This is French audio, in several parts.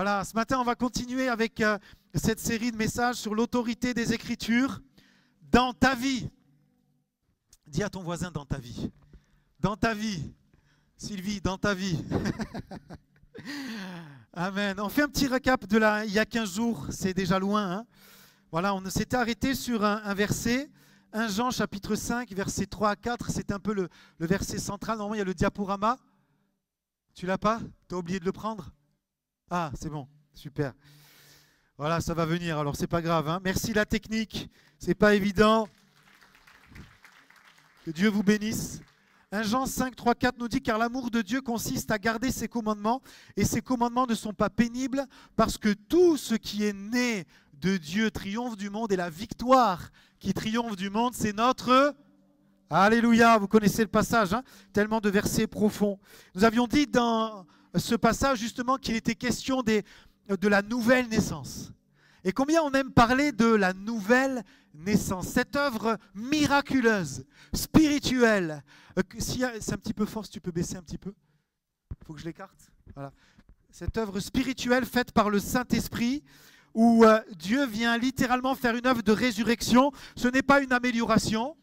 Voilà, ce matin, on va continuer avec cette série de messages sur l'autorité des Écritures dans ta vie. Dis à ton voisin dans ta vie. Dans ta vie. Sylvie, dans ta vie. Amen. On fait un petit récap de il y a 15 jours, c'est déjà loin. Hein. Voilà, on s'était arrêté sur un verset, 1 Jean chapitre 5, versets 3 à 4, c'est un peu le verset central. Normalement, il y a le diaporama. Tu l'as pas? Tu as oublié de le prendre? Ah, c'est bon, super. Voilà, ça va venir, alors c'est pas grave. Hein. Merci la technique, c'est pas évident. Que Dieu vous bénisse. 1 Jean 5, 3, 4 nous dit « Car l'amour de Dieu consiste à garder ses commandements, et ses commandements ne sont pas pénibles, parce que tout ce qui est né de Dieu triomphe du monde, et la victoire qui triomphe du monde, c'est notre... » Alléluia, vous connaissez le passage, hein, tellement de versets profonds. Nous avions dit dans ce passage justement qu'il était question de la nouvelle naissance. Et combien on aime parler de la nouvelle naissance, cette œuvre miraculeuse, spirituelle. C'est un petit peu fort, si tu peux baisser un petit peu. Il faut que je l'écarte. Voilà. Cette œuvre spirituelle faite par le Saint-Esprit, où Dieu vient littéralement faire une œuvre de résurrection. Ce n'est pas une amélioration.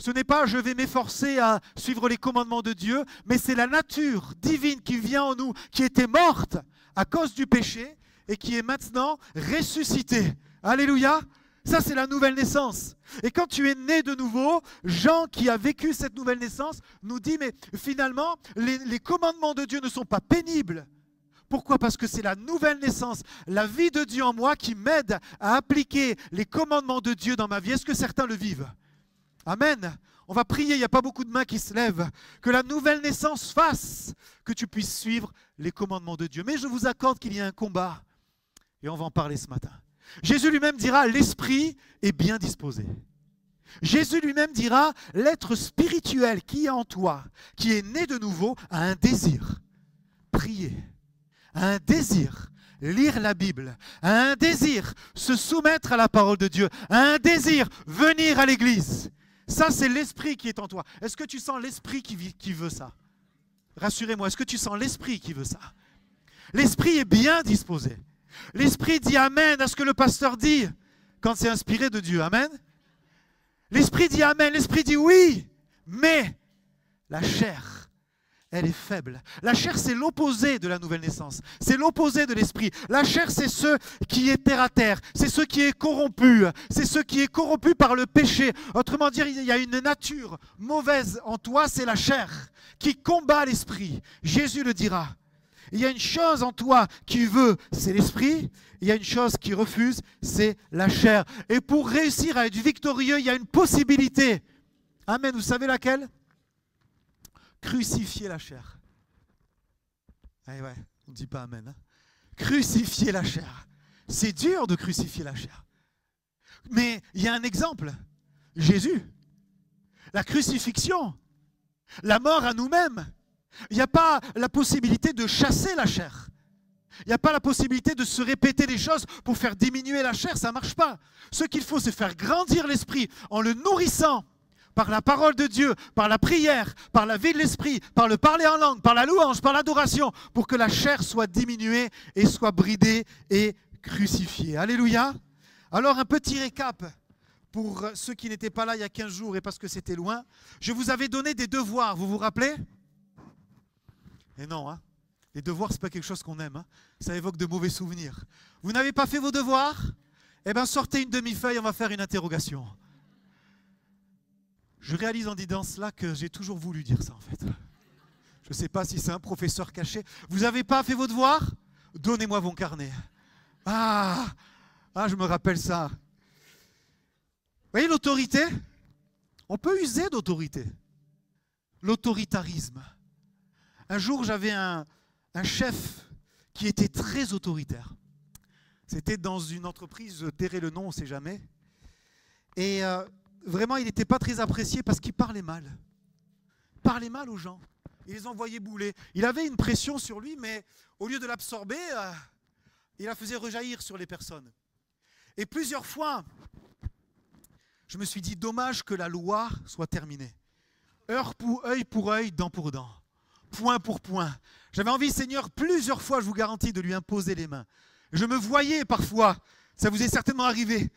Ce n'est pas « je vais m'efforcer à suivre les commandements de Dieu », mais c'est la nature divine qui vient en nous, qui était morte à cause du péché et qui est maintenant ressuscitée. Alléluia! Ça, c'est la nouvelle naissance. Et quand tu es né de nouveau, Jean, qui a vécu cette nouvelle naissance, nous dit « mais finalement, les commandements de Dieu ne sont pas pénibles ». Pourquoi? Parce que c'est la nouvelle naissance, la vie de Dieu en moi qui m'aide à appliquer les commandements de Dieu dans ma vie. Est-ce que certains le vivent? Amen. On va prier, il n'y a pas beaucoup de mains qui se lèvent. Que la nouvelle naissance fasse que tu puisses suivre les commandements de Dieu. Mais je vous accorde qu'il y a un combat. Et on va en parler ce matin. Jésus lui-même dira, l'esprit est bien disposé. Jésus lui-même dira, l'être spirituel qui est en toi, qui est né de nouveau, a un désir. Prier. A un désir. Lire la Bible. A un désir. Se soumettre à la parole de Dieu. A un désir. Venir à l'église. Ça, c'est l'esprit qui est en toi. Est-ce que tu sens l'esprit qui veut ça? Rassurez-moi, est-ce que tu sens l'esprit qui veut ça? L'esprit est bien disposé. L'esprit dit Amen à ce que le pasteur dit quand c'est inspiré de Dieu. Amen. L'esprit dit Amen. L'esprit dit oui, mais la chair, elle est faible. La chair, c'est l'opposé de la nouvelle naissance. C'est l'opposé de l'esprit. La chair, c'est ce qui est terre à terre. C'est ce qui est corrompu. C'est ce qui est corrompu par le péché. Autrement dit, il y a une nature mauvaise en toi, c'est la chair qui combat l'esprit. Jésus le dira. Il y a une chose en toi qui veut, c'est l'esprit. Il y a une chose qui refuse, c'est la chair. Et pour réussir à être victorieux, il y a une possibilité. Amen. Vous savez laquelle? Crucifier la chair. Eh ouais, on ne dit pas amen. Hein? Crucifier la chair. C'est dur de crucifier la chair. Mais il y a un exemple. Jésus. La crucifixion. La mort à nous-mêmes. Il n'y a pas la possibilité de chasser la chair. Il n'y a pas la possibilité de se répéter des choses pour faire diminuer la chair. Ça ne marche pas. Ce qu'il faut, c'est faire grandir l'esprit en le nourrissant. Par la parole de Dieu, par la prière, par la vie de l'esprit, par le parler en langue, par la louange, par l'adoration, pour que la chair soit diminuée et soit bridée et crucifiée. Alléluia. Alors un petit récap pour ceux qui n'étaient pas là il y a 15 jours et parce que c'était loin. Je vous avais donné des devoirs, vous vous rappelez? Et non, hein. Les devoirs, ce n'est pas quelque chose qu'on aime. Hein. Ça évoque de mauvais souvenirs. Vous n'avez pas fait vos devoirs? Eh bien, sortez une demi-feuille, on va faire une interrogation. Je réalise en disant cela que j'ai toujours voulu dire ça en fait. Je ne sais pas si c'est un professeur caché. Vous n'avez pas fait vos devoirs? Donnez-moi vos carnets. Ah, je me rappelle ça. Vous voyez l'autorité? On peut user d'autorité. L'autoritarisme. Un jour, j'avais un chef qui était très autoritaire. C'était dans une entreprise, je tairai le nom, on ne sait jamais. Et vraiment, il n'était pas très apprécié parce qu'il parlait mal. Il parlait mal aux gens. Il les envoyait bouler. Il avait une pression sur lui, mais au lieu de l'absorber, il la faisait rejaillir sur les personnes. Et plusieurs fois, je me suis dit, dommage que la loi soit terminée. Œil pour œil, dent pour dent. point pour point. J'avais envie, Seigneur, plusieurs fois, je vous garantis, de lui imposer les mains. Je me voyais parfois, ça vous est certainement arrivé.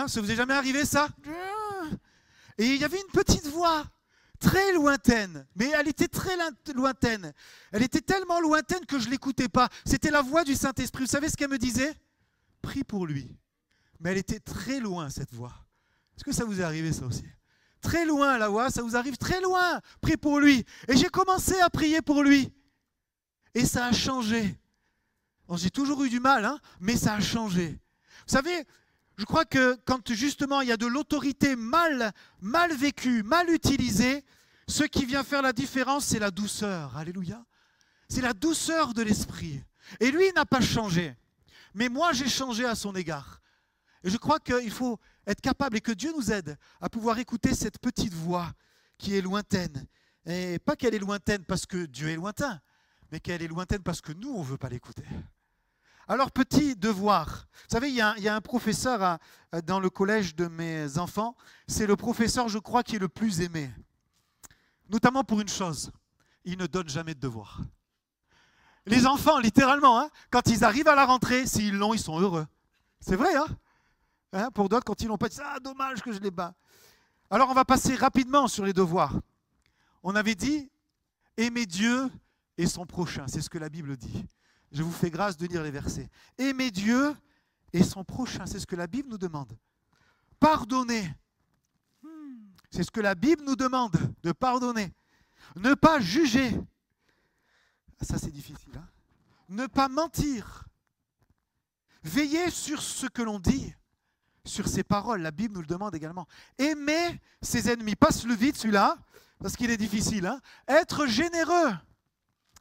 Ça vous est jamais arrivé ça? Et il y avait une petite voix, très lointaine, mais elle était très lointaine. Elle était tellement lointaine que je ne l'écoutais pas. C'était la voix du Saint-Esprit. Vous savez ce qu'elle me disait? Prie pour lui. Mais elle était très loin, cette voix. Est-ce que ça vous est arrivé ça aussi? Très loin, la voix, ça vous arrive très loin. Prie pour lui. Et j'ai commencé à prier pour lui. Et ça a changé. Bon, j'ai toujours eu du mal, hein, mais ça a changé. Vous savez, je crois que quand justement il y a de l'autorité mal vécue, mal utilisée, ce qui vient faire la différence, c'est la douceur. Alléluia. C'est la douceur de l'esprit. Et lui, il n'a pas changé. Mais moi, j'ai changé à son égard. Et je crois qu'il faut être capable et que Dieu nous aide à pouvoir écouter cette petite voix qui est lointaine. Et pas qu'elle est lointaine parce que Dieu est lointain, mais qu'elle est lointaine parce que nous, on ne veut pas l'écouter. Alors, petit devoir. Vous savez, il y a un professeur dans le collège de mes enfants. C'est le professeur, je crois, qui est le plus aimé. Notamment pour une chose. Il ne donne jamais de devoir. Les enfants, littéralement, hein, quand ils arrivent à la rentrée, s'ils l'ont, ils sont heureux. C'est vrai, hein? Pour d'autres, quand ils l'ont pas dit, ah, dommage que je les bats. Alors, on va passer rapidement sur les devoirs. On avait dit, aimer Dieu et son prochain. C'est ce que la Bible dit. Je vous fais grâce de lire les versets. Aimer Dieu et son prochain, c'est ce que la Bible nous demande. Pardonner, c'est ce que la Bible nous demande, de pardonner. Ne pas juger, ça c'est difficile. Hein? Ne pas mentir. Veiller sur ce que l'on dit, sur ses paroles, la Bible nous le demande également. Aimer ses ennemis, passe le vide celui-là, parce qu'il est difficile. Hein? Être généreux,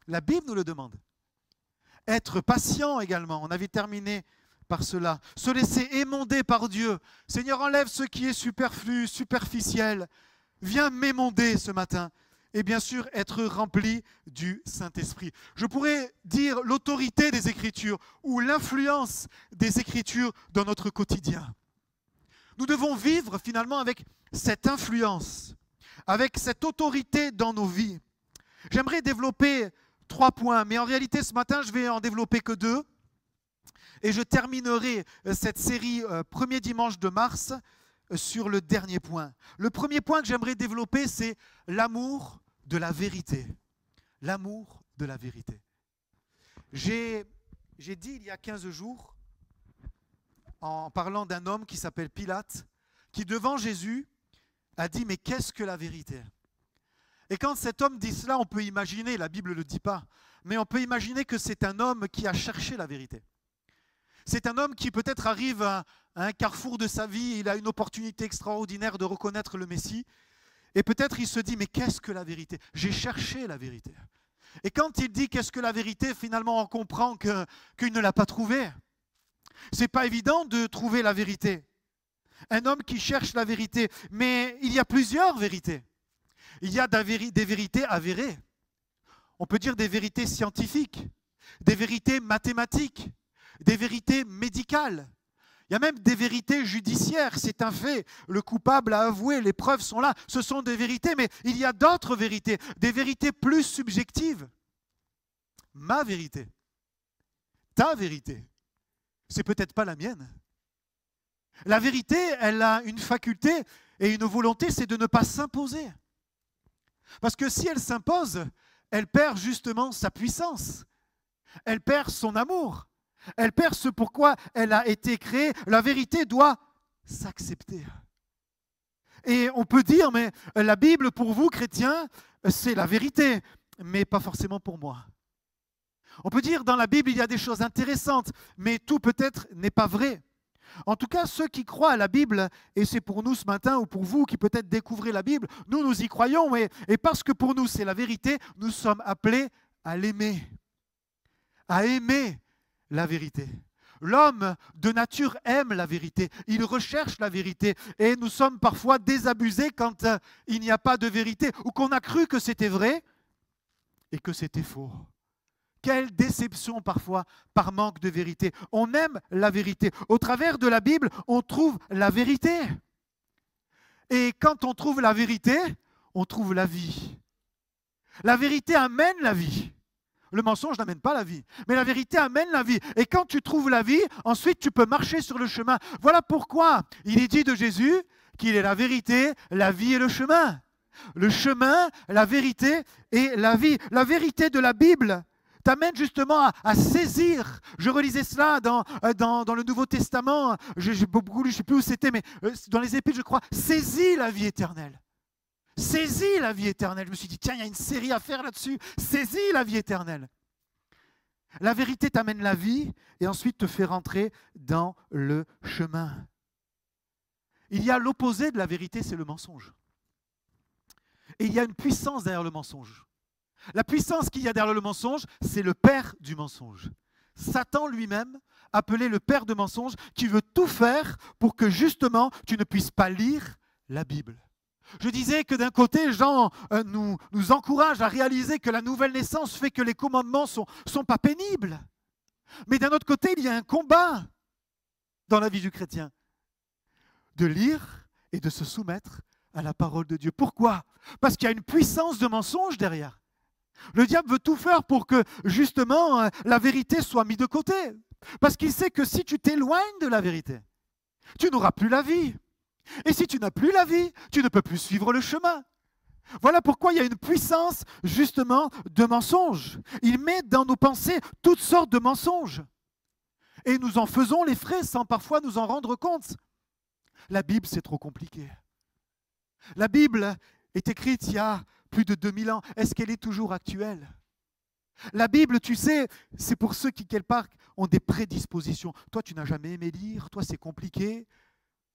la Bible nous le demande. Être patient également, on avait terminé par cela. Se laisser émonder par Dieu. Seigneur, enlève ce qui est superflu, superficiel. Viens m'émonder ce matin. Et bien sûr, être rempli du Saint-Esprit. Je pourrais dire l'autorité des Écritures ou l'influence des Écritures dans notre quotidien. Nous devons vivre finalement avec cette influence, avec cette autorité dans nos vies. J'aimerais développer 3 points, mais en réalité ce matin je vais en développer que 2 et je terminerai cette série premier dimanche de mars sur le dernier point. Le premier point que j'aimerais développer, c'est l'amour de la vérité. L'amour de la vérité. J'ai dit il y a 15 jours, en parlant d'un homme qui s'appelle Pilate, qui devant Jésus a dit « Mais qu'est-ce que la vérité ?» Et quand cet homme dit cela, on peut imaginer, la Bible ne le dit pas, mais on peut imaginer que c'est un homme qui a cherché la vérité. C'est un homme qui peut-être arrive à un carrefour de sa vie, il a une opportunité extraordinaire de reconnaître le Messie, et peut-être il se dit, mais qu'est-ce que la vérité? J'ai cherché la vérité. Et quand il dit qu'est-ce que la vérité, finalement on comprend qu'il ne l'a pas trouvée. Ce n'est pas évident de trouver la vérité. Un homme qui cherche la vérité, mais il y a plusieurs vérités. Il y a des vérités avérées. On peut dire des vérités scientifiques, des vérités mathématiques, des vérités médicales. Il y a même des vérités judiciaires, c'est un fait. Le coupable a avoué, les preuves sont là. Ce sont des vérités, mais il y a d'autres vérités, des vérités plus subjectives. Ma vérité, ta vérité, c'est peut-être pas la mienne. La vérité, elle a une faculté et une volonté, c'est de ne pas s'imposer. Parce que si elle s'impose, elle perd justement sa puissance. Elle perd son amour. Elle perd ce pourquoi elle a été créée. La vérité doit s'accepter. Et on peut dire, mais la Bible pour vous, chrétiens, c'est la vérité, mais pas forcément pour moi. On peut dire, dans la Bible, il y a des choses intéressantes, mais tout peut-être n'est pas vrai. En tout cas, ceux qui croient à la Bible, et c'est pour nous ce matin, ou pour vous qui peut-être découvrez la Bible, nous y croyons, et parce que pour nous c'est la vérité, nous sommes appelés à l'aimer, à aimer la vérité. L'homme de nature aime la vérité, il recherche la vérité, et nous sommes parfois désabusés quand il n'y a pas de vérité, ou qu'on a cru que c'était vrai, et que c'était faux. Quelle déception parfois par manque de vérité. On aime la vérité. Au travers de la Bible, on trouve la vérité. Et quand on trouve la vérité, on trouve la vie. La vérité amène la vie. Le mensonge n'amène pas la vie. Mais la vérité amène la vie. Et quand tu trouves la vie, ensuite tu peux marcher sur le chemin. Voilà pourquoi il est dit de Jésus qu'il est la vérité, la vie et le chemin. Le chemin, la vérité et la vie. La vérité de la Bible t'amène justement à saisir. Je relisais cela dans le Nouveau Testament. J'ai beaucoup lu, je ne sais plus où c'était, mais dans les Épîtres, je crois. Saisis la vie éternelle. Saisis la vie éternelle. Je me suis dit, tiens, il y a une série à faire là-dessus. Saisis la vie éternelle. La vérité t'amène la vie et ensuite te fait rentrer dans le chemin. Il y a l'opposé de la vérité, c'est le mensonge. Et il y a une puissance derrière le mensonge. La puissance qu'il y a derrière le mensonge, c'est le père du mensonge. Satan lui-même, appelé le père de mensonge, qui veut tout faire pour que justement tu ne puisses pas lire la Bible. Je disais que d'un côté, Jean nous encourage à réaliser que la nouvelle naissance fait que les commandements sont pas pénibles. Mais d'un autre côté, il y a un combat dans la vie du chrétien. De lire et de se soumettre à la parole de Dieu. Pourquoi? Parce qu'il y a une puissance de mensonge derrière. Le diable veut tout faire pour que justement la vérité soit mise de côté. Parce qu'il sait que si tu t'éloignes de la vérité, tu n'auras plus la vie. Et si tu n'as plus la vie, tu ne peux plus suivre le chemin. Voilà pourquoi il y a une puissance justement de mensonge. Il met dans nos pensées toutes sortes de mensonges. Et nous en faisons les frais sans parfois nous en rendre compte. La Bible, c'est trop compliqué. La Bible est écrite il y a plus de 2000 ans. Est-ce qu'elle est toujours actuelle? La Bible, tu sais, c'est pour ceux qui, quelque part, ont des prédispositions. Toi, tu n'as jamais aimé lire, toi, c'est compliqué.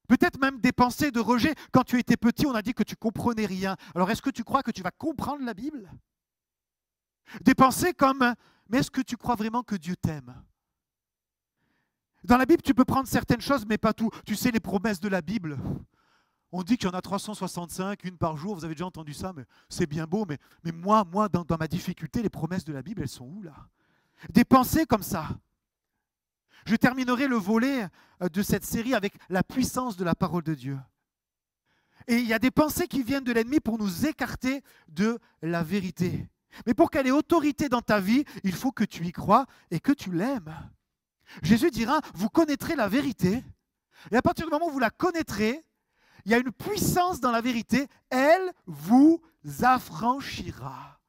Peut-être même des pensées de rejet. Quand tu étais petit, on a dit que tu ne comprenais rien. Alors, est-ce que tu crois que tu vas comprendre la Bible? Des pensées comme, mais est-ce que tu crois vraiment que Dieu t'aime? Dans la Bible, tu peux prendre certaines choses, mais pas tout. Tu sais, les promesses de la Bible, on dit qu'il y en a 365, une par jour. Vous avez déjà entendu ça, mais c'est bien beau. Mais moi dans ma difficulté, les promesses de la Bible, elles sont où là? Des pensées comme ça. Je terminerai le volet de cette série avec la puissance de la parole de Dieu. Et il y a des pensées qui viennent de l'ennemi pour nous écarter de la vérité. Mais pour qu'elle ait autorité dans ta vie, il faut que tu y crois et que tu l'aimes. Jésus dira, vous connaîtrez la vérité. Et à partir du moment où vous la connaîtrez, il y a une puissance dans la vérité, elle vous affranchira.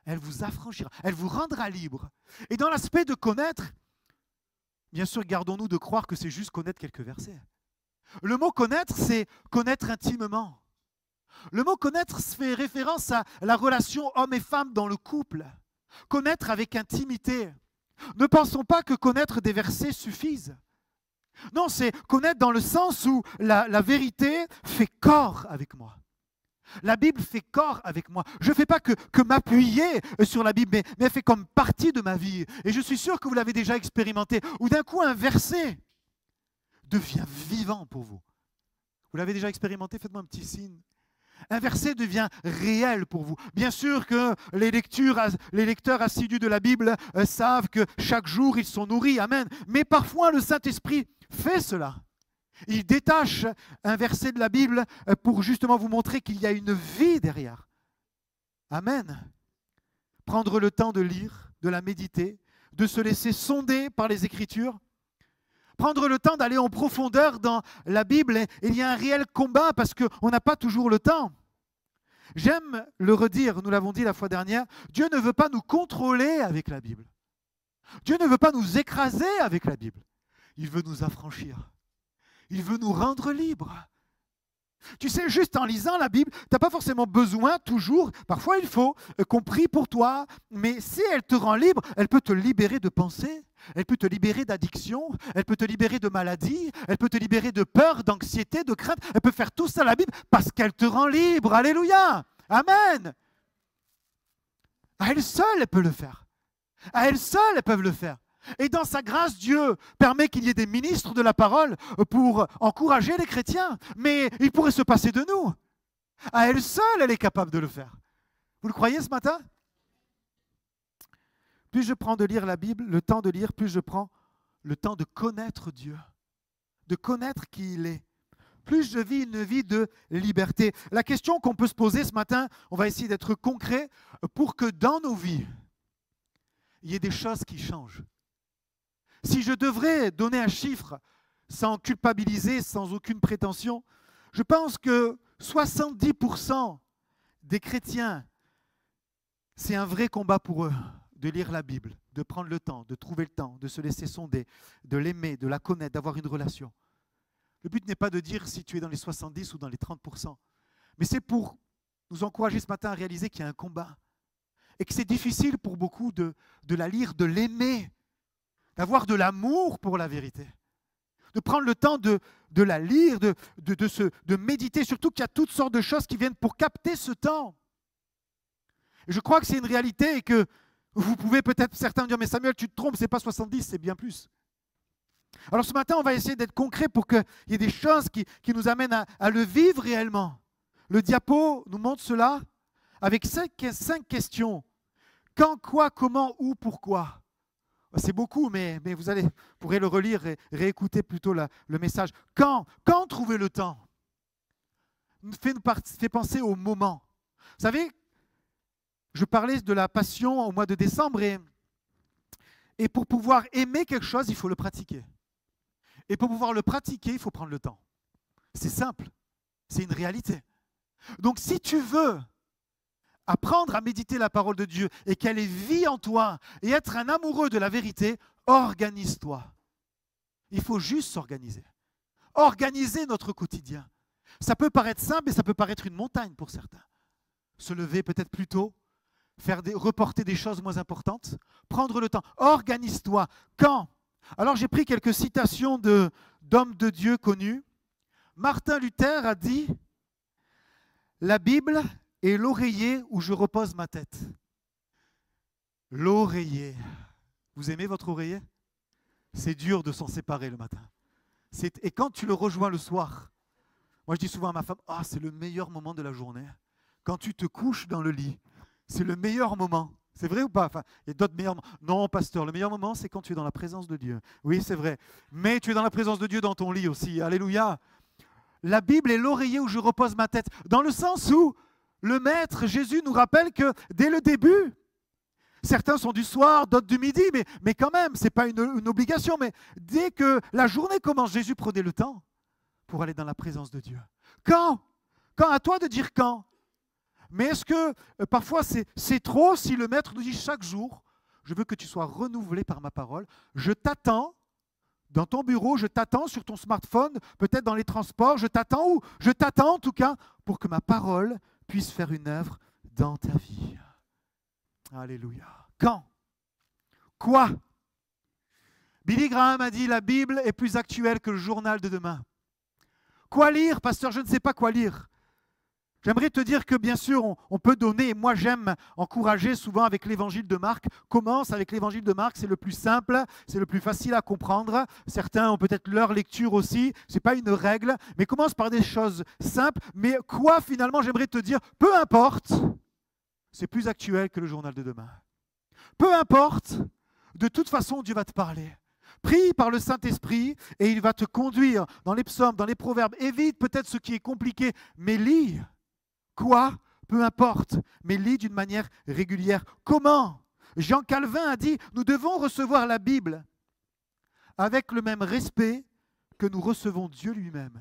Elle vous affranchira. Elle vous rendra libre. Et dans l'aspect de connaître, bien sûr, gardons-nous de croire que c'est juste connaître quelques versets. Le mot connaître, c'est connaître intimement. Le mot connaître fait référence à la relation homme et femme dans le couple. Connaître avec intimité. Ne pensons pas que connaître des versets suffise. Non, c'est connaître dans le sens où la vérité fait corps avec moi. La Bible fait corps avec moi. Je ne fais pas que m'appuyer sur la Bible, mais elle fait comme partie de ma vie. Et je suis sûr que vous l'avez déjà expérimenté. Où d'un coup, un verset devient vivant pour vous. Vous l'avez déjà expérimenté? Faites-moi un petit signe. Un verset devient réel pour vous. Bien sûr que les lecteurs assidus de la Bible savent que chaque jour, ils sont nourris. Amen. Mais parfois, le Saint-Esprit fait cela. Il détache un verset de la Bible pour justement vous montrer qu'il y a une vie derrière. Amen. Prendre le temps de lire, de la méditer, de se laisser sonder par les Écritures. Prendre le temps d'aller en profondeur dans la Bible. Et il y a un réel combat parce qu'on n'a pas toujours le temps. J'aime le redire, nous l'avons dit la fois dernière, Dieu ne veut pas nous contrôler avec la Bible. Dieu ne veut pas nous écraser avec la Bible. Il veut nous affranchir. Il veut nous rendre libres. Tu sais, juste en lisant la Bible, tu n'as pas forcément besoin toujours, parfois il faut qu'on prie pour toi, mais si elle te rend libre, elle peut te libérer de pensées, elle peut te libérer d'addiction, elle peut te libérer de maladies, elle peut te libérer de peur, d'anxiété, de crainte, elle peut faire tout ça la Bible parce qu'elle te rend libre. Alléluia. Amen. À elle seule, elle peut le faire. À elle seule, elles peuvent le faire. Et dans sa grâce, Dieu permet qu'il y ait des ministres de la parole pour encourager les chrétiens. Mais il pourrait se passer de nous. À elle seule, elle est capable de le faire. Vous le croyez ce matin? Plus je prends de lire la Bible, le temps de lire, plus je prends le temps de connaître Dieu, de connaître qui il est. plus je vis une vie de liberté. La question qu'on peut se poser ce matin, on va essayer d'être concret pour que dans nos vies, il y ait des choses qui changent. Si je devrais donner un chiffre sans culpabiliser, sans aucune prétention, je pense que 70% des chrétiens, c'est un vrai combat pour eux de lire la Bible, de prendre le temps, de trouver le temps, de se laisser sonder, de l'aimer, de la connaître, d'avoir une relation. Le but n'est pas de dire si tu es dans les 70 ou dans les 30%, mais c'est pour nous encourager ce matin à réaliser qu'il y a un combat et que c'est difficile pour beaucoup de la lire, de l'aimer, d'avoir de l'amour pour la vérité, de prendre le temps de la lire, de méditer, surtout qu'il y a toutes sortes de choses qui viennent pour capter ce temps. Et je crois que c'est une réalité et que vous pouvez peut-être certains me dire « Mais Samuel, tu te trompes, ce n'est pas 70, c'est bien plus. » Alors ce matin, on va essayer d'être concret pour qu'il y ait des choses qui nous amènent à le vivre réellement. Le diapo nous montre cela avec cinq questions. Quand, quoi, comment, où, pourquoi. C'est beaucoup, mais vous pourrez le relire et réécouter plutôt le message. Quand trouver le temps fait penser au moment. Vous savez, je parlais de la passion au mois de décembre et pour pouvoir aimer quelque chose, il faut le pratiquer. Et pour pouvoir le pratiquer, il faut prendre le temps. C'est simple, c'est une réalité. Donc si tu veux apprendre à méditer la parole de Dieu et qu'elle ait vie en toi et être un amoureux de la vérité, organise-toi. Il faut juste s'organiser. Organiser notre quotidien. Ça peut paraître simple et ça peut paraître une montagne pour certains. Se lever peut-être plus tôt, reporter des choses moins importantes, prendre le temps. Organise-toi. Quand? Alors j'ai pris quelques citations d'hommes de Dieu connus. Martin Luther a dit « La Bible est l'oreiller où je repose ma tête. » L'oreiller. Vous aimez votre oreiller? C'est dur de s'en séparer le matin. Et quand tu le rejoins le soir, moi je dis souvent à ma femme, « c'est le meilleur moment de la journée. » Quand tu te couches dans le lit, c'est le meilleur moment. C'est vrai ou pas? Enfin, il y a d'autres meilleurs moments. Non, pasteur, le meilleur moment, c'est quand tu es dans la présence de Dieu. Oui, c'est vrai. Mais tu es dans la présence de Dieu dans ton lit aussi. Alléluia. La Bible est l'oreiller où je repose ma tête. Dans le sens où le Maître, Jésus, nous rappelle que dès le début, certains sont du soir, d'autres du midi, mais quand même, ce n'est pas une obligation. Mais dès que la journée commence, Jésus prenait le temps pour aller dans la présence de Dieu. Quand? Quand? À toi de dire quand. Mais est-ce que parfois c'est trop si le Maître nous dit chaque jour, je veux que tu sois renouvelé par ma parole, je t'attends dans ton bureau, je t'attends sur ton smartphone, peut-être dans les transports, je t'attends où? Je t'attends en tout cas pour que ma parole puisse faire une œuvre dans ta vie. Alléluia. Quand? Quoi? Billy Graham a dit la Bible est plus actuelle que le journal de demain. Quoi lire, pasteur? Je ne sais pas quoi lire. J'aimerais te dire que bien sûr, on peut donner, et moi j'aime encourager souvent avec l'évangile de Marc. Commence avec l'évangile de Marc, c'est le plus simple, c'est le plus facile à comprendre. Certains ont peut-être leur lecture aussi, ce n'est pas une règle, mais commence par des choses simples. Mais quoi finalement, j'aimerais te dire, peu importe, c'est plus actuel que le journal de demain. Peu importe, de toute façon Dieu va te parler. Prie par le Saint-Esprit et il va te conduire dans les psaumes, dans les proverbes. Évite peut-être ce qui est compliqué, mais lis. Quoi? Peu importe, mais lis d'une manière régulière. Comment? Jean Calvin a dit, nous devons recevoir la Bible avec le même respect que nous recevons Dieu lui-même.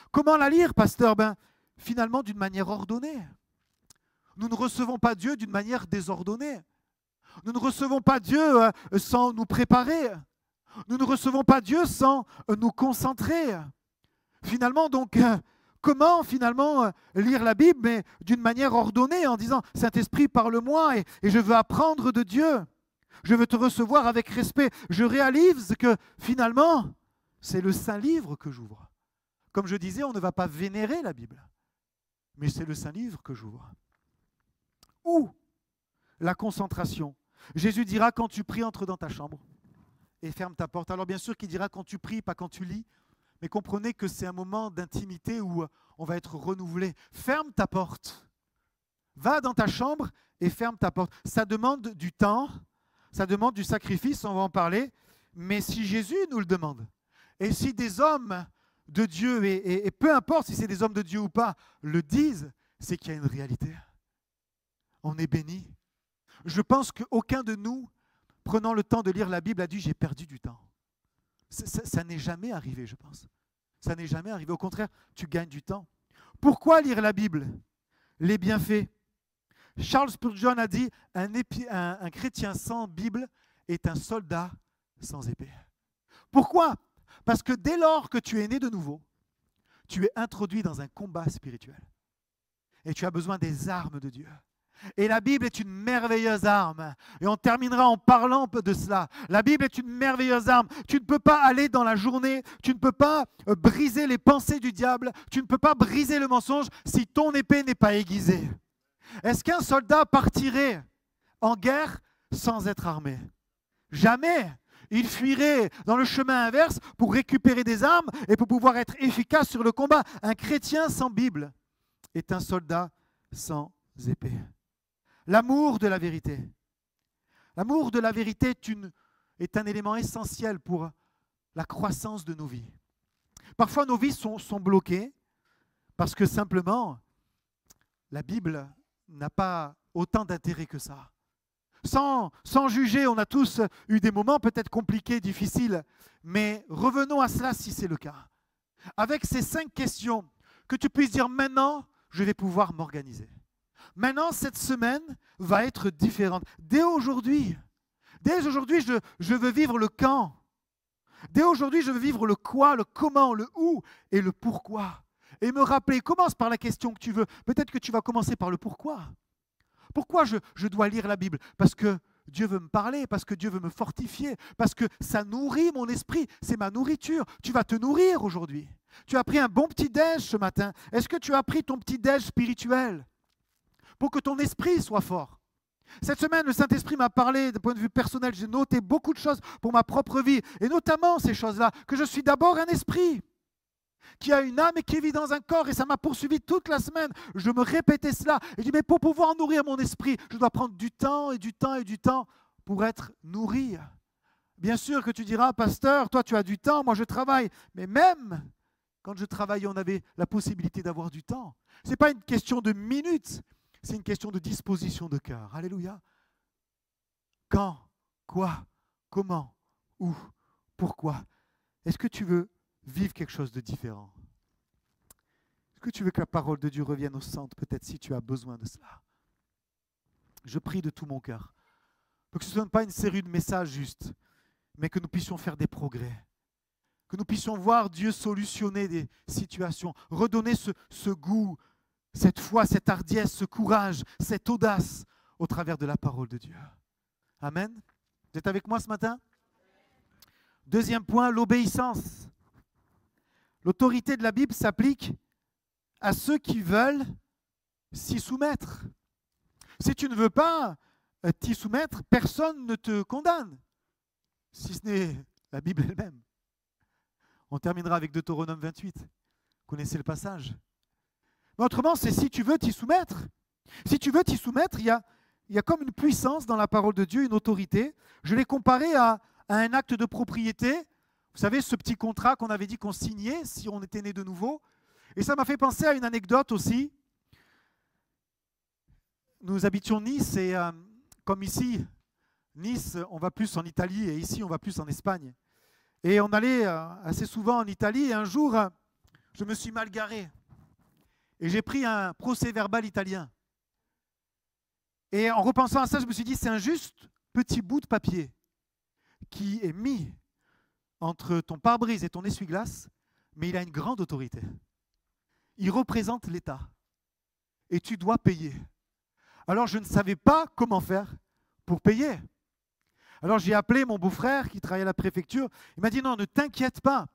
Comment la lire, pasteur? Finalement, d'une manière ordonnée. Nous ne recevons pas Dieu d'une manière désordonnée. Nous ne recevons pas Dieu sans nous préparer. Nous ne recevons pas Dieu sans nous concentrer. Finalement, donc, comment finalement lire la Bible, mais d'une manière ordonnée, en disant « Saint-Esprit, parle-moi et je veux apprendre de Dieu. Je veux te recevoir avec respect. » Je réalise que finalement, c'est le Saint-Livre que j'ouvre. Comme je disais, on ne va pas vénérer la Bible, mais c'est le Saint-Livre que j'ouvre. Ou la concentration. Jésus dira « Quand tu pries, entre dans ta chambre et ferme ta porte. » Alors bien sûr qu'il dira « Quand tu pries, pas quand tu lis. » Mais comprenez que c'est un moment d'intimité où on va être renouvelé. Ferme ta porte. Va dans ta chambre et ferme ta porte. Ça demande du temps, ça demande du sacrifice, on va en parler. Mais si Jésus nous le demande, et si des hommes de Dieu, et peu importe si c'est des hommes de Dieu ou pas, le disent, c'est qu'il y a une réalité. On est béni. Je pense qu'aucun de nous, prenant le temps de lire la Bible, a dit « j'ai perdu du temps ». Ça n'est jamais arrivé, je pense. Ça n'est jamais arrivé. Au contraire, tu gagnes du temps. Pourquoi lire la Bible? Les bienfaits. Charles Spurgeon a dit un chrétien sans Bible est un soldat sans épée. Pourquoi? Parce que dès lors que tu es né de nouveau, tu es introduit dans un combat spirituel. Et tu as besoin des armes de Dieu. Et la Bible est une merveilleuse arme. Et on terminera en parlant de cela. La Bible est une merveilleuse arme. Tu ne peux pas aller dans la journée, tu ne peux pas briser les pensées du diable, tu ne peux pas briser le mensonge si ton épée n'est pas aiguisée. Est-ce qu'un soldat partirait en guerre sans être armé? Jamais. Il fuirait dans le chemin inverse pour récupérer des armes et pour pouvoir être efficace sur le combat. Un chrétien sans Bible est un soldat sans épée. L'amour de la vérité. L'amour de la vérité est un élément essentiel pour la croissance de nos vies. Parfois, nos vies sont bloquées parce que simplement, la Bible n'a pas autant d'intérêt que ça. Sans juger, on a tous eu des moments peut-être compliqués, difficiles, mais revenons à cela si c'est le cas. Avec ces 5 questions, que tu puisses dire maintenant, je vais pouvoir m'organiser. Maintenant, cette semaine va être différente. Dès aujourd'hui, je veux vivre le quand. Dès aujourd'hui, je veux vivre le quoi, le comment, le où et le pourquoi. Et me rappeler, commence par la question que tu veux. Peut-être que tu vas commencer par le pourquoi. Pourquoi je dois lire la Bible? Parce que Dieu veut me parler, parce que Dieu veut me fortifier, parce que ça nourrit mon esprit, c'est ma nourriture. Tu vas te nourrir aujourd'hui. Tu as pris un bon petit-déj ce matin. Est-ce que tu as pris ton petit-déj spirituel pour que ton esprit soit fort? Cette semaine, le Saint-Esprit m'a parlé d'un point de vue personnel. J'ai noté beaucoup de choses pour ma propre vie, et notamment ces choses-là, que je suis d'abord un esprit qui a une âme et qui vit dans un corps, et ça m'a poursuivi toute la semaine. Je me répétais cela, et je dis, mais pour pouvoir nourrir mon esprit, je dois prendre du temps et du temps et du temps pour être nourri. Bien sûr que tu diras, pasteur, toi tu as du temps, moi je travaille, mais même quand je travaillais, on avait la possibilité d'avoir du temps. Ce n'est pas une question de minutes, c'est une question de disposition de cœur. Alléluia. Quand, quoi, comment, où, pourquoi? Est-ce que tu veux vivre quelque chose de différent? Est-ce que tu veux que la parole de Dieu revienne au centre, peut-être si tu as besoin de cela? Je prie de tout mon cœur pour que ce ne soit pas une série de messages juste, mais que nous puissions faire des progrès, que nous puissions voir Dieu solutionner des situations, redonner ce goût, cette foi, cette hardiesse, ce courage, cette audace au travers de la parole de Dieu. Amen. Vous êtes avec moi ce matin? Deuxième point, l'obéissance. L'autorité de la Bible s'applique à ceux qui veulent s'y soumettre. Si tu ne veux pas t'y soumettre, personne ne te condamne, si ce n'est la Bible elle-même. On terminera avec Deutéronome 28. Vous connaissez le passage. Mais autrement, c'est si tu veux t'y soumettre. Si tu veux t'y soumettre, il y a comme une puissance dans la parole de Dieu, une autorité. Je l'ai comparé à un acte de propriété. Vous savez, ce petit contrat qu'on avait dit qu'on signait si on était né de nouveau. Et ça m'a fait penser à une anecdote aussi. Nous habitions Nice et comme ici, Nice, on va plus en Italie et ici, on va plus en Espagne. Et on allait assez souvent en Italie et un jour, je me suis mal garé. Et j'ai pris un procès-verbal italien. Et en repensant à ça, je me suis dit, c'est un juste petit bout de papier qui est mis entre ton pare-brise et ton essuie-glace, mais il a une grande autorité. Il représente l'État. Et tu dois payer. Alors je ne savais pas comment faire pour payer. Alors j'ai appelé mon beau-frère qui travaillait à la préfecture. Il m'a dit, non, ne t'inquiète pas.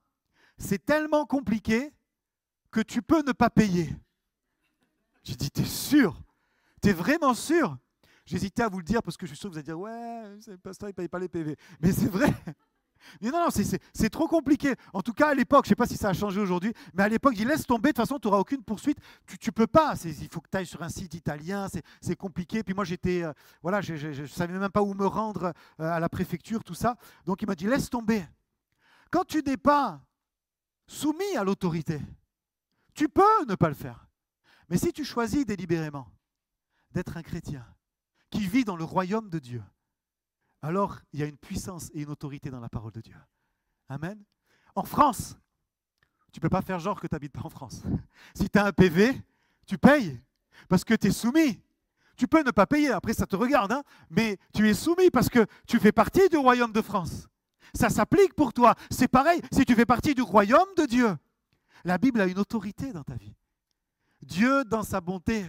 C'est tellement compliqué que tu peux ne pas payer. J'ai dit, t'es sûr? T'es vraiment sûr? J'hésitais à vous le dire parce que je suis sûr que vous allez dire, ouais, le pasteur, il ne paye pas les PV. Mais c'est vrai. Mais non, c'est trop compliqué. En tout cas, à l'époque, je ne sais pas si ça a changé aujourd'hui, mais à l'époque, il dit, laisse tomber, de toute façon, tu n'auras aucune poursuite. Tu ne peux pas. Il faut que tu ailles sur un site italien, c'est compliqué. Puis moi, j'étais, voilà, je ne savais même pas où me rendre à la préfecture, tout ça. Donc, il m'a dit, laisse tomber. Quand tu n'es pas soumis à l'autorité. Tu peux ne pas le faire. Mais si tu choisis délibérément d'être un chrétien qui vit dans le royaume de Dieu, alors il y a une puissance et une autorité dans la parole de Dieu. Amen. En France, tu ne peux pas faire genre que tu n'habites pas en France. Si tu as un PV, tu payes parce que tu es soumis. Tu peux ne pas payer, après ça te regarde, hein, mais tu es soumis parce que tu fais partie du royaume de France. Ça s'applique pour toi. C'est pareil, si tu fais partie du royaume de Dieu, la Bible a une autorité dans ta vie. Dieu, dans sa bonté,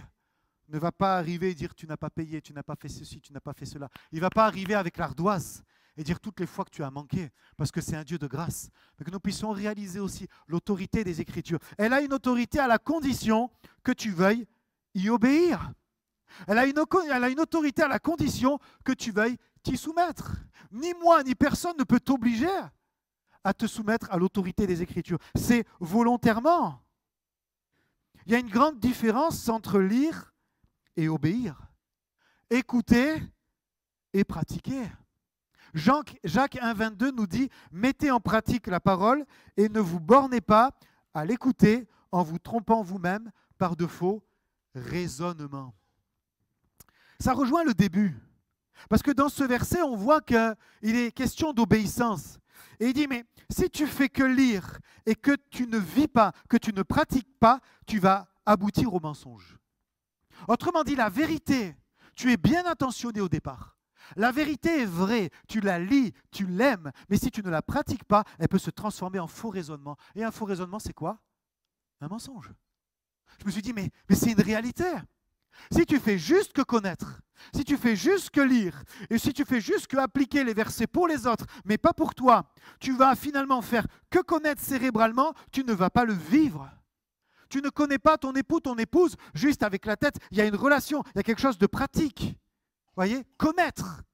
ne va pas arriver et dire tu n'as pas payé, tu n'as pas fait ceci, tu n'as pas fait cela. Il ne va pas arriver avec l'ardoise et dire toutes les fois que tu as manqué, parce que c'est un Dieu de grâce. Mais que nous puissions réaliser aussi l'autorité des Écritures. Elle a une autorité à la condition que tu veuilles y obéir. Elle a une autorité à la condition que tu veuilles t'y soumettre. Ni moi, ni personne ne peut t'obliger à te soumettre à l'autorité des Écritures. C'est volontairement. Il y a une grande différence entre lire et obéir. Écouter et pratiquer. Jacques 1,22 nous dit « Mettez en pratique la parole et ne vous bornez pas à l'écouter en vous trompant vous-même par de faux raisonnements. » Ça rejoint le début. Parce que dans ce verset, on voit qu'il est question d'obéissance. Et il dit, mais si tu fais que lire et que tu ne vis pas, que tu ne pratiques pas, tu vas aboutir au mensonge. Autrement dit, la vérité, tu es bien intentionné au départ. La vérité est vraie, tu la lis, tu l'aimes, mais si tu ne la pratiques pas, elle peut se transformer en faux raisonnement. Et un faux raisonnement, c'est quoi? Un mensonge. Je me suis dit, mais c'est une réalité. Si tu fais juste que connaître, si tu fais juste que lire, et si tu fais juste que appliquer les versets pour les autres, mais pas pour toi, tu vas finalement faire que connaître cérébralement, tu ne vas pas le vivre. Tu ne connais pas ton époux, ton épouse, juste avec la tête. Il y a une relation, il y a quelque chose de pratique. Vous voyez? Connaître,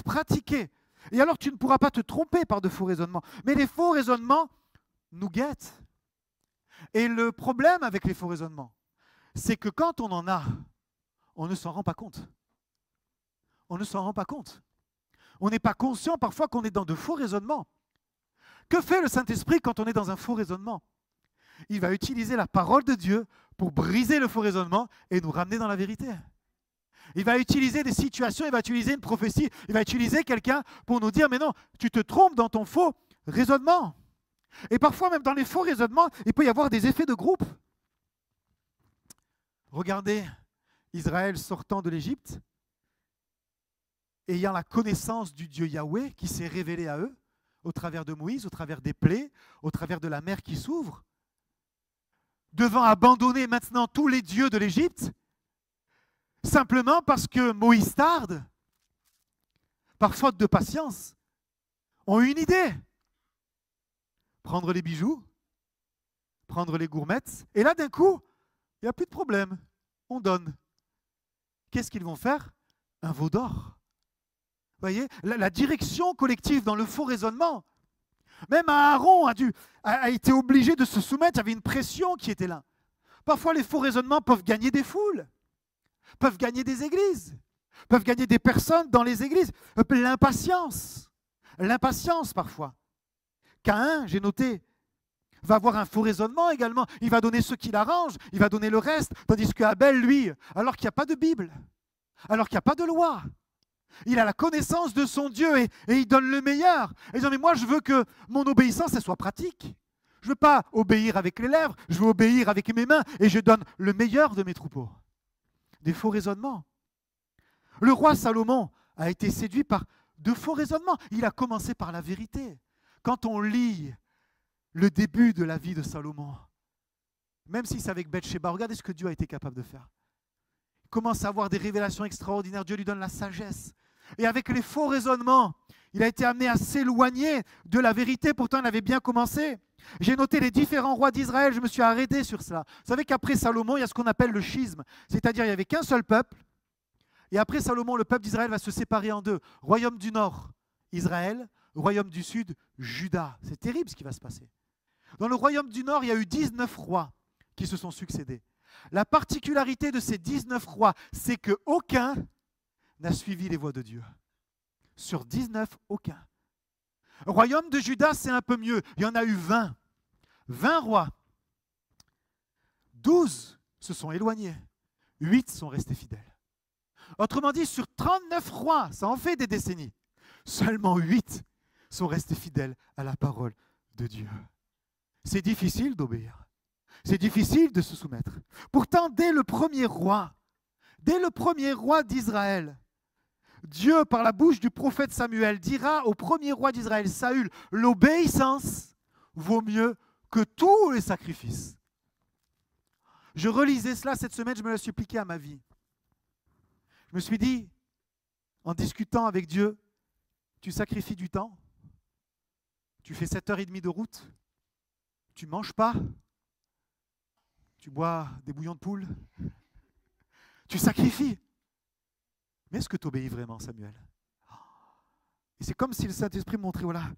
pratiquer. Et alors tu ne pourras pas te tromper par de faux raisonnements. Mais les faux raisonnements nous guettent. Et le problème avec les faux raisonnements, c'est que quand on en a, on ne s'en rend pas compte. On ne s'en rend pas compte. On n'est pas conscient parfois qu'on est dans de faux raisonnements. Que fait le Saint-Esprit quand on est dans un faux raisonnement? Il va utiliser la parole de Dieu pour briser le faux raisonnement et nous ramener dans la vérité. Il va utiliser des situations, il va utiliser une prophétie, il va utiliser quelqu'un pour nous dire, mais non, tu te trompes dans ton faux raisonnement. Et parfois, même dans les faux raisonnements, il peut y avoir des effets de groupe. Regardez Israël sortant de l'Égypte, ayant la connaissance du Dieu Yahweh qui s'est révélé à eux, au travers de Moïse, au travers des plaies, au travers de la mer qui s'ouvre, devant abandonner maintenant tous les dieux de l'Égypte, simplement parce que Moïse tarde, par faute de patience, ont eu une idée. Prendre les bijoux, prendre les gourmettes, et là d'un coup, il n'y a plus de problème, on donne. Qu'est-ce qu'ils vont faire? Un veau d'or. Vous voyez, la direction collective dans le faux raisonnement. Même Aaron a été obligé de se soumettre, il y avait une pression qui était là. Parfois, les faux raisonnements peuvent gagner des foules, peuvent gagner des églises, peuvent gagner des personnes dans les églises. L'impatience parfois. Caïn, j'ai noté, va avoir un faux raisonnement également. Il va donner ce qu'il arrange, il va donner le reste, tandis que Abel, lui, alors qu'il n'y a pas de Bible, alors qu'il n'y a pas de loi, il a la connaissance de son Dieu et il donne le meilleur. Et il dit, mais moi, je veux que mon obéissance, elle soit pratique. Je ne veux pas obéir avec les lèvres, je veux obéir avec mes mains et je donne le meilleur de mes troupeaux. Des faux raisonnements. Le roi Salomon a été séduit par de faux raisonnements. Il a commencé par la vérité. Quand on lit le début de la vie de Salomon, même si c'est avec Bathsheba, regardez ce que Dieu a été capable de faire. Il commence à avoir des révélations extraordinaires. Dieu lui donne la sagesse. Et avec les faux raisonnements, il a été amené à s'éloigner de la vérité. Pourtant, il avait bien commencé. J'ai noté les différents rois d'Israël. Je me suis arrêté sur cela. Vous savez qu'après Salomon, il y a ce qu'on appelle le schisme. C'est-à-dire, il n'y avait qu'un seul peuple. Et après Salomon, le peuple d'Israël va se séparer en deux. Royaume du Nord, Israël. Royaume du Sud, Juda. C'est terrible ce qui va se passer. Dans le royaume du Nord, il y a eu 19 rois qui se sont succédés. La particularité de ces 19 rois, c'est qu'aucun n'a suivi les voies de Dieu. Sur 19, aucun. Royaume de Juda, c'est un peu mieux. Il y en a eu 20. 20 rois, 12 se sont éloignés, 8 sont restés fidèles. Autrement dit, sur 39 rois, ça en fait des décennies, seulement 8 sont restés fidèles à la parole de Dieu. C'est difficile d'obéir. C'est difficile de se soumettre. Pourtant, dès le premier roi d'Israël, Dieu, par la bouche du prophète Samuel, dira au premier roi d'Israël, Saül, l'obéissance vaut mieux que tous les sacrifices. Je relisais cela cette semaine, je me l'ai suppliqué à ma vie. Je me suis dit, en discutant avec Dieu, tu sacrifies du temps, tu fais 7h30 de route, tu ne manges pas, tu bois des bouillons de poule, tu sacrifies. Mais est-ce que tu obéis vraiment, Samuel? Et c'est comme si le Saint-Esprit me montrait, voilà,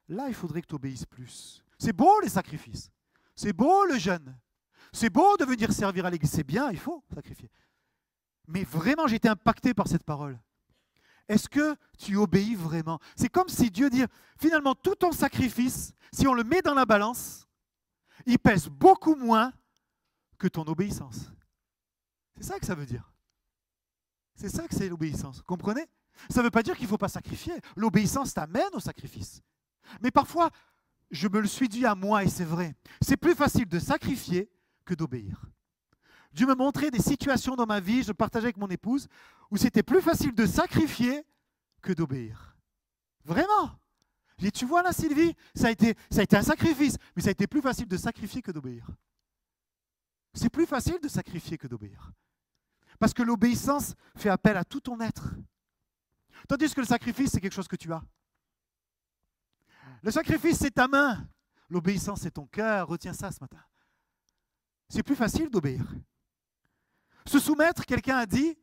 là il faudrait que tu obéisses plus. C'est beau les sacrifices, c'est beau le jeûne, c'est beau de venir servir à l'église, c'est bien, il faut sacrifier. Mais vraiment, j'ai été impacté par cette parole. Est-ce que tu obéis vraiment? C'est comme si Dieu dit, finalement, tout ton sacrifice, si on le met dans la balance, il pèse beaucoup moins que ton obéissance. C'est ça que ça veut dire. C'est ça que c'est l'obéissance. Comprenez? Ça ne veut pas dire qu'il ne faut pas sacrifier. L'obéissance t'amène au sacrifice. Mais parfois, je me le suis dit à moi, et c'est vrai, c'est plus facile de sacrifier que d'obéir. Dieu me montrait des situations dans ma vie, je partageais avec mon épouse, où c'était plus facile de sacrifier que d'obéir. Vraiment. J'ai dit, tu vois là, Sylvie, ça a été un sacrifice, mais ça a été plus facile de sacrifier que d'obéir. C'est plus facile de sacrifier que d'obéir. Parce que l'obéissance fait appel à tout ton être. Tandis que le sacrifice, c'est quelque chose que tu as. Le sacrifice, c'est ta main. L'obéissance, c'est ton cœur. Retiens ça ce matin. C'est plus facile d'obéir. Se soumettre, quelqu'un a dit,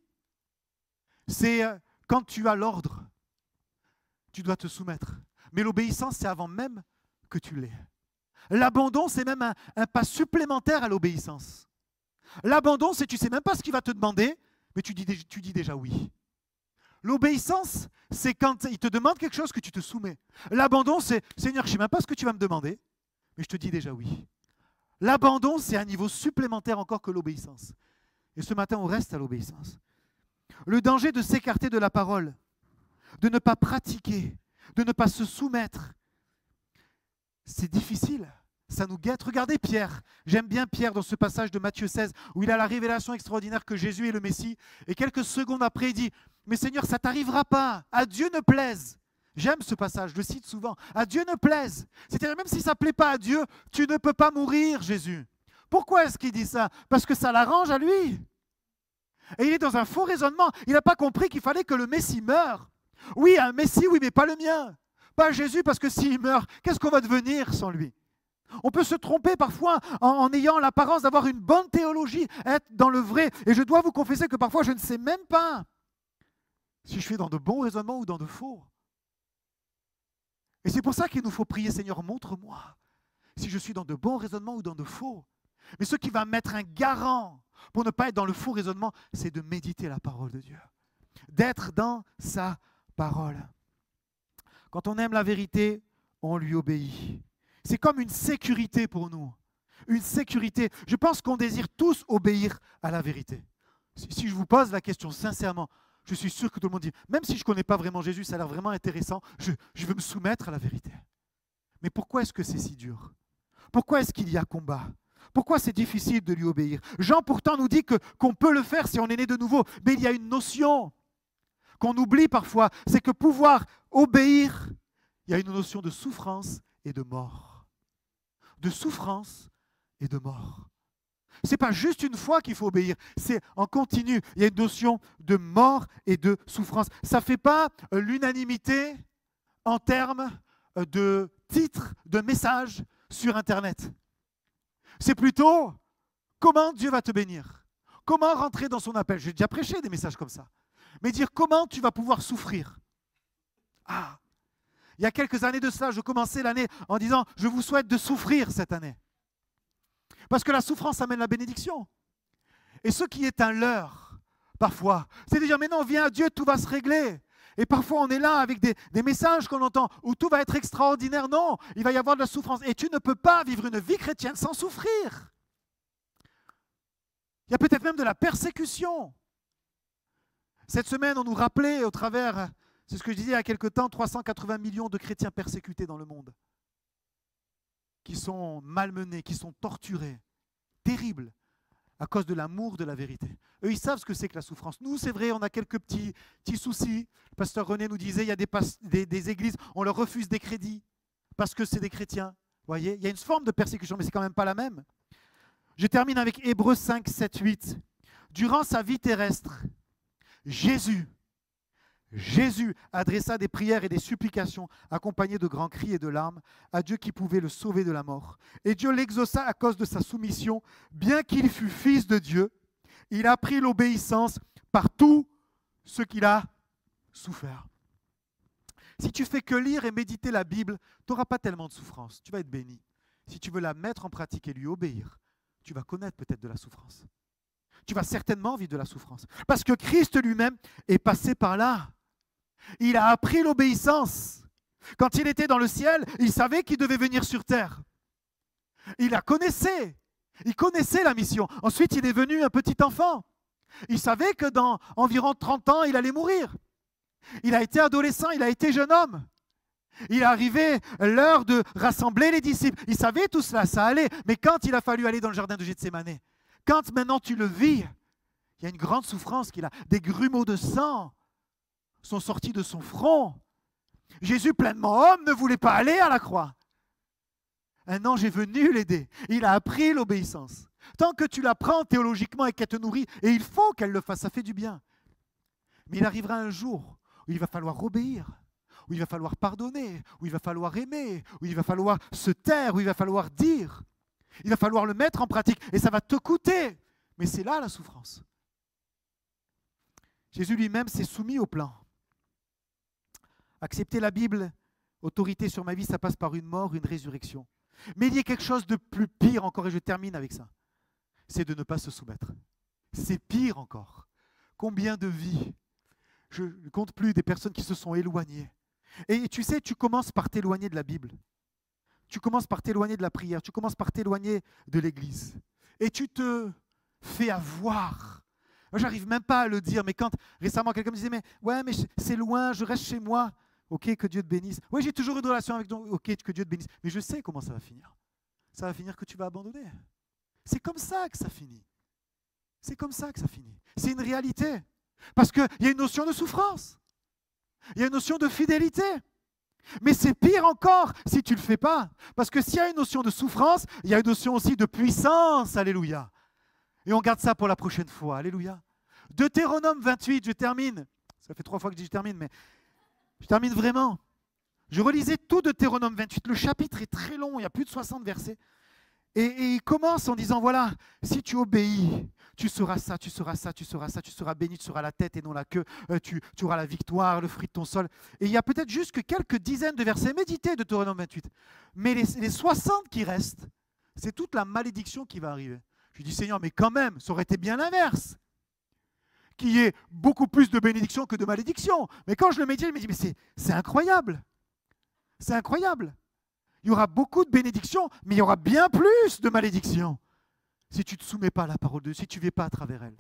c'est quand tu as l'ordre, tu dois te soumettre. Mais l'obéissance, c'est avant même que tu l'aies. L'abandon, c'est même un pas supplémentaire à l'obéissance. L'abandon, c'est tu ne sais même pas ce qu'il va te demander, mais tu dis déjà oui. L'obéissance, c'est quand il te demande quelque chose que tu te soumets. L'abandon, c'est Seigneur, je ne sais même pas ce que tu vas me demander, mais je te dis déjà oui. L'abandon, c'est un niveau supplémentaire encore que l'obéissance. Et ce matin, on reste à l'obéissance. Le danger de s'écarter de la parole, de ne pas pratiquer, de ne pas se soumettre, c'est difficile. Ça nous guette. Regardez Pierre. J'aime bien Pierre dans ce passage de Matthieu 16 où il a la révélation extraordinaire que Jésus est le Messie. Et quelques secondes après, il dit, mais Seigneur, ça ne t'arrivera pas. À Dieu ne plaise. J'aime ce passage, je le cite souvent. À Dieu ne plaise. C'est-à-dire même si ça ne plaît pas à Dieu, tu ne peux pas mourir, Jésus. Pourquoi est-ce qu'il dit ça? Parce que ça l'arrange à lui. Et il est dans un faux raisonnement. Il n'a pas compris qu'il fallait que le Messie meure. Oui, un Messie, oui, mais pas le mien. Pas Jésus, parce que s'il meurt, qu'est-ce qu'on va devenir sans lui? On peut se tromper parfois en ayant l'apparence d'avoir une bonne théologie, être dans le vrai. Et je dois vous confesser que parfois, je ne sais même pas si je suis dans de bons raisonnements ou dans de faux. Et c'est pour ça qu'il nous faut prier, Seigneur, montre-moi si je suis dans de bons raisonnements ou dans de faux. Mais ce qui va mettre un garant pour ne pas être dans le faux raisonnement, c'est de méditer la parole de Dieu, d'être dans sa parole. Quand on aime la vérité, on lui obéit. C'est comme une sécurité pour nous. Une sécurité. Je pense qu'on désire tous obéir à la vérité. Si je vous pose la question sincèrement, je suis sûr que tout le monde dit, même si je ne connais pas vraiment Jésus, ça a l'air vraiment intéressant, je veux me soumettre à la vérité. Mais pourquoi est-ce que c'est si dur? Pourquoi est-ce qu'il y a combat? Pourquoi c'est difficile de lui obéir? Jean pourtant nous dit qu'on peut le faire si on est né de nouveau. Mais il y a une notion qu'on oublie parfois, c'est que pouvoir obéir, il y a une notion de souffrance et de mort. De souffrance et de mort. Ce n'est pas juste une fois qu'il faut obéir, c'est en continu. Il y a une notion de mort et de souffrance. Ça ne fait pas l'unanimité en termes de titres, de messages sur Internet. C'est plutôt comment Dieu va te bénir, comment rentrer dans son appel. J'ai déjà prêché des messages comme ça. Mais dire comment tu vas pouvoir souffrir. Ah, il y a quelques années de cela, je commençais l'année en disant « Je vous souhaite de souffrir cette année ». Parce que la souffrance amène la bénédiction. Et ce qui est un leurre, parfois, c'est de dire « Mais non, viens à Dieu, tout va se régler ». Et parfois, on est là avec des messages qu'on entend où tout va être extraordinaire. Non, il va y avoir de la souffrance. Et tu ne peux pas vivre une vie chrétienne sans souffrir. Il y a peut-être même de la persécution. Cette semaine, on nous rappelait au travers, c'est ce que je disais il y a quelque temps, 380 millions de chrétiens persécutés dans le monde, qui sont malmenés, qui sont torturés. Terrible, à cause de l'amour de la vérité. Eux, ils savent ce que c'est que la souffrance. Nous, c'est vrai, on a quelques petits soucis. Le pasteur René nous disait, il y a des églises, on leur refuse des crédits parce que c'est des chrétiens. Vous voyez, il y a une forme de persécution, mais c'est quand même pas la même. Je termine avec Hébreux 5, 7, 8. Durant sa vie terrestre, Jésus adressa des prières et des supplications accompagnées de grands cris et de larmes à Dieu qui pouvait le sauver de la mort. Et Dieu l'exauça à cause de sa soumission. Bien qu'il fût fils de Dieu, il a appris l'obéissance par tout ce qu'il a souffert. Si tu fais que lire et méditer la Bible, tu n'auras pas tellement de souffrance. Tu vas être béni. Si tu veux la mettre en pratique et lui obéir, tu vas connaître peut-être de la souffrance. Tu vas certainement vivre de la souffrance. Parce que Christ lui-même est passé par là. Il a appris l'obéissance. Quand il était dans le ciel, il savait qu'il devait venir sur terre. Il la connaissait. Il connaissait la mission. Ensuite, il est venu un petit enfant. Il savait que dans environ 30 ans, il allait mourir. Il a été adolescent, il a été jeune homme. Il est arrivé l'heure de rassembler les disciples. Il savait tout cela, ça allait. Mais quand il a fallu aller dans le jardin de Gethsémanée, quand maintenant tu le vis, il y a une grande souffrance qu'il a. Des grumeaux de sang sont sortis de son front. Jésus, pleinement homme, ne voulait pas aller à la croix. Un ange est venu l'aider. Il a appris l'obéissance. Tant que tu l'apprends théologiquement et qu'elle te nourrit, et il faut qu'elle le fasse, ça fait du bien. Mais il arrivera un jour où il va falloir obéir, où il va falloir pardonner, où il va falloir aimer, où il va falloir se taire, où il va falloir dire. Il va falloir le mettre en pratique et ça va te coûter. Mais c'est là la souffrance. Jésus lui-même s'est soumis au plan. Accepter la Bible, autorité sur ma vie, ça passe par une mort, une résurrection. Mais il y a quelque chose de plus pire encore, et je termine avec ça. C'est de ne pas se soumettre. C'est pire encore. Combien de vies, je ne compte plus, des personnes qui se sont éloignées. Et tu sais, tu commences par t'éloigner de la Bible. Tu commences par t'éloigner de la prière. Tu commences par t'éloigner de l'Église. Et tu te fais avoir. Moi, j'arrive même pas à le dire, mais quand récemment quelqu'un me disait, mais ouais, mais c'est loin, je reste chez moi. Ok, que Dieu te bénisse. Oui, j'ai toujours une relation avec toi. Ok, que Dieu te bénisse. Mais je sais comment ça va finir. Ça va finir que tu vas abandonner. C'est comme ça que ça finit. C'est comme ça que ça finit. C'est une réalité. Parce qu'il y a une notion de souffrance. Il y a une notion de fidélité. Mais c'est pire encore si tu ne le fais pas. Parce que s'il y a une notion de souffrance, il y a une notion aussi de puissance. Alléluia. Et on garde ça pour la prochaine fois. Alléluia. Deutéronome 28, je termine. Ça fait 3 fois que je dis je termine, mais je termine vraiment. Je relisais tout Deutéronome 28. Le chapitre est très long, il y a plus de 60 versets. Et il commence en disant, voilà, si tu obéis, tu seras ça, tu seras ça, tu seras ça, tu seras béni, tu seras la tête et non la queue, tu auras la victoire, le fruit de ton sol. Et il y a peut-être juste que quelques dizaines de versets, méditez Deutéronome 28. Mais les 60 qui restent, c'est toute la malédiction qui va arriver. Je dis, Seigneur, mais quand même, ça aurait été bien l'inverse. Qu'il y ait beaucoup plus de bénédictions que de malédictions. Mais quand je le médite, je me dis, mais c'est incroyable. C'est incroyable. Il y aura beaucoup de bénédictions, mais il y aura bien plus de malédictions si tu ne te soumets pas à la parole de Dieu, si tu ne vis pas à travers elle.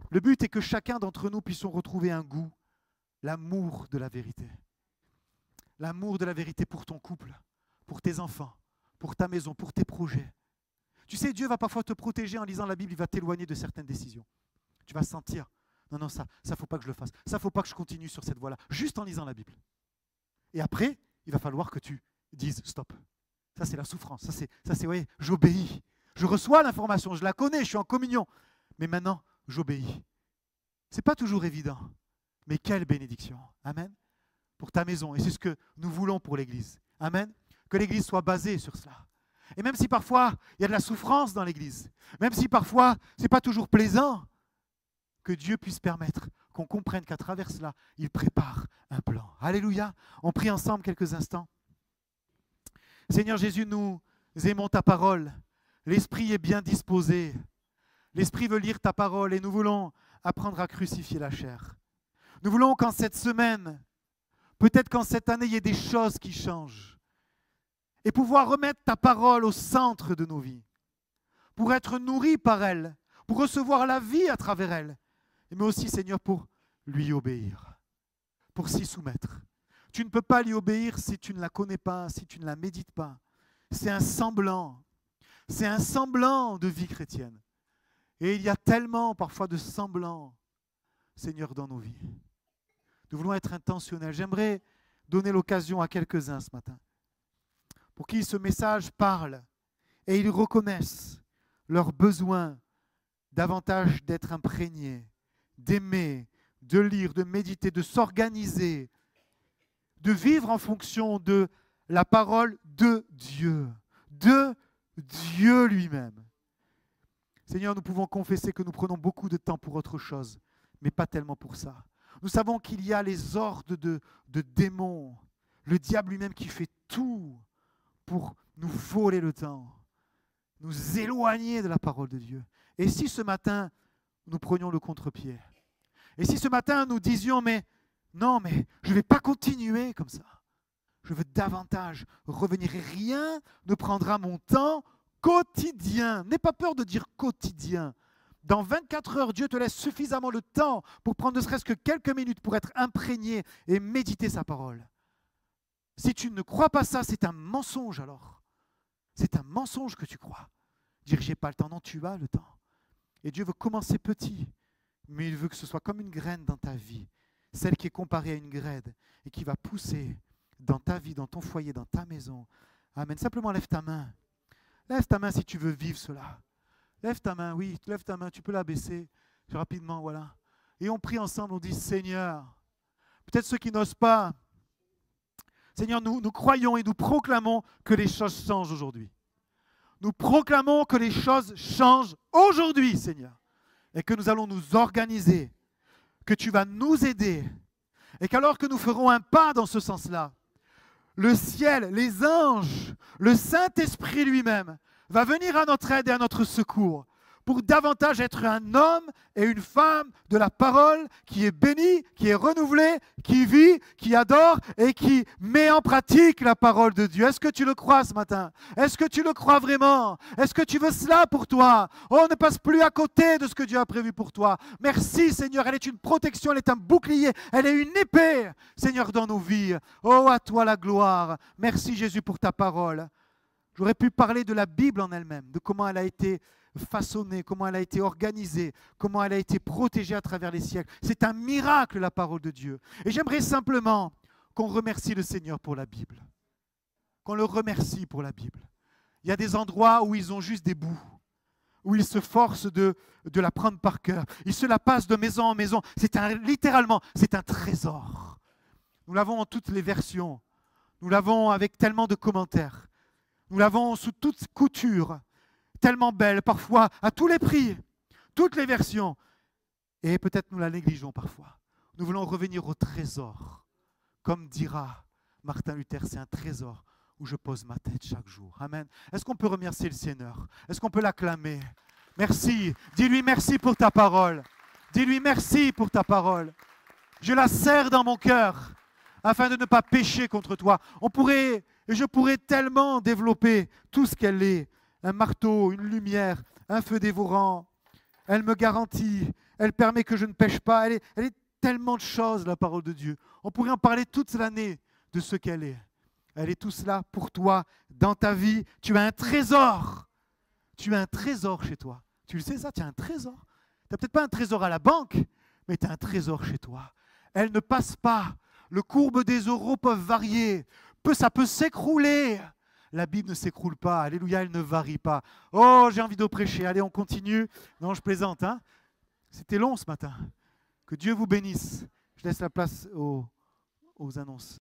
Le but est que chacun d'entre nous puissions retrouver un goût, l'amour de la vérité. L'amour de la vérité pour ton couple, pour tes enfants, pour ta maison, pour tes projets. Tu sais, Dieu va parfois te protéger en lisant la Bible, il va t'éloigner de certaines décisions. Tu vas sentir, non, ça ne faut pas que je le fasse, ça ne faut pas que je continue sur cette voie-là, juste en lisant la Bible. Et après, il va falloir que tu dises stop. Ça, c'est la souffrance. Ça, c'est oui, j'obéis. Je reçois l'information, je la connais, je suis en communion. Mais maintenant, j'obéis. Ce n'est pas toujours évident. Mais quelle bénédiction. Amen. Pour ta maison. Et c'est ce que nous voulons pour l'Église. Amen. Que l'Église soit basée sur cela. Et même si parfois, il y a de la souffrance dans l'Église, même si parfois, ce n'est pas toujours plaisant, que Dieu puisse permettre qu'on comprenne qu'à travers cela, il prépare un plan. Alléluia. On prie ensemble quelques instants. Seigneur Jésus, nous aimons ta parole. L'Esprit est bien disposé. L'Esprit veut lire ta parole et nous voulons apprendre à crucifier la chair. Nous voulons qu'en cette semaine, peut-être qu'en cette année, il y ait des choses qui changent. Et pouvoir remettre ta parole au centre de nos vies. Pour être nourris par elle, pour recevoir la vie à travers elle. Mais aussi, Seigneur, pour lui obéir, pour s'y soumettre. Tu ne peux pas lui obéir si tu ne la connais pas, si tu ne la médites pas. C'est un semblant de vie chrétienne. Et il y a tellement parfois de semblants, Seigneur, dans nos vies. Nous voulons être intentionnels. J'aimerais donner l'occasion à quelques-uns ce matin pour qui ce message parle et ils reconnaissent leur besoin davantage d'être imprégnés, d'aimer, de lire, de méditer, de s'organiser, de vivre en fonction de la parole de Dieu lui-même. Seigneur, nous pouvons confesser que nous prenons beaucoup de temps pour autre chose, mais pas tellement pour ça. Nous savons qu'il y a les ordres de démons, le diable lui-même qui fait tout pour nous voler le temps, nous éloigner de la parole de Dieu. Et si ce matin, nous prenions le contre-pied? Et si ce matin, nous disions, mais non, mais je ne vais pas continuer comme ça. Je veux davantage revenir et rien ne prendra mon temps quotidien. N'aie pas peur de dire quotidien. Dans 24 heures, Dieu te laisse suffisamment le temps pour prendre ne serait-ce que quelques minutes pour être imprégné et méditer sa parole. Si tu ne crois pas ça, c'est un mensonge alors. C'est un mensonge que tu crois. Dire j'ai pas le temps, non, tu as le temps. Et Dieu veut commencer petit, mais il veut que ce soit comme une graine dans ta vie, celle qui est comparée à une graine et qui va pousser dans ta vie, dans ton foyer, dans ta maison. Amen. Simplement lève ta main. Lève ta main si tu veux vivre cela. Lève ta main, oui, lève ta main, tu peux la baisser rapidement, voilà. Et on prie ensemble, on dit Seigneur, peut-être ceux qui n'osent pas, Seigneur, nous croyons et nous proclamons que les choses changent aujourd'hui. Nous proclamons que les choses changent aujourd'hui, Seigneur, et que nous allons nous organiser, que tu vas nous aider, et qu'alors que nous ferons un pas dans ce sens-là, le ciel, les anges, le Saint-Esprit lui-même va venir à notre aide et à notre secours pour davantage être un homme et une femme de la parole qui est béni, qui est renouvelé, qui vit, qui adore et qui met en pratique la parole de Dieu. Est-ce que tu le crois ce matin? Est-ce que tu le crois vraiment? Est-ce que tu veux cela pour toi? Oh, ne passe plus à côté de ce que Dieu a prévu pour toi. Merci Seigneur, elle est une protection, elle est un bouclier, elle est une épée, Seigneur, dans nos vies. Oh, à toi la gloire. Merci Jésus pour ta parole. J'aurais pu parler de la Bible en elle-même, de comment elle a été façonnée, comment elle a été organisée, comment elle a été protégée à travers les siècles. C'est un miracle, la parole de Dieu. Et j'aimerais simplement qu'on remercie le Seigneur pour la Bible. Qu'on le remercie pour la Bible. Il y a des endroits où ils ont juste des bouts, où ils se forcent de la prendre par cœur. Ils se la passent de maison en maison. Littéralement, c'est un trésor. Nous l'avons en toutes les versions. Nous l'avons avec tellement de commentaires. Nous l'avons sous toute couture, tellement belle, parfois à tous les prix, toutes les versions. Et peut-être nous la négligeons parfois. Nous voulons revenir au trésor. Comme dira Martin Luther, c'est un trésor où je pose ma tête chaque jour. Amen. Est-ce qu'on peut remercier le Seigneur? Est-ce qu'on peut l'acclamer? Merci. Dis-lui merci pour ta parole. Dis-lui merci pour ta parole. Je la serre dans mon cœur afin de ne pas pécher contre toi. Je pourrais tellement développer tout ce qu'elle est. Un marteau, une lumière, un feu dévorant. Elle me garantit, elle permet que je ne pêche pas. Elle est tellement de choses, la parole de Dieu. On pourrait en parler toute l'année de ce qu'elle est. Elle est tout cela pour toi, dans ta vie. Tu as un trésor. Tu as un trésor chez toi. Tu le sais ça, tu as un trésor. Tu n'as peut-être pas un trésor à la banque, mais tu as un trésor chez toi. Elle ne passe pas. Le courbe des euros peuvent varier. Ça peut s'écrouler. La Bible ne s'écroule pas. Alléluia, elle ne varie pas. Oh, j'ai envie de prêcher. Allez, on continue. Non, je plaisante. Hein. C'était long ce matin. Que Dieu vous bénisse. Je laisse la place aux annonces.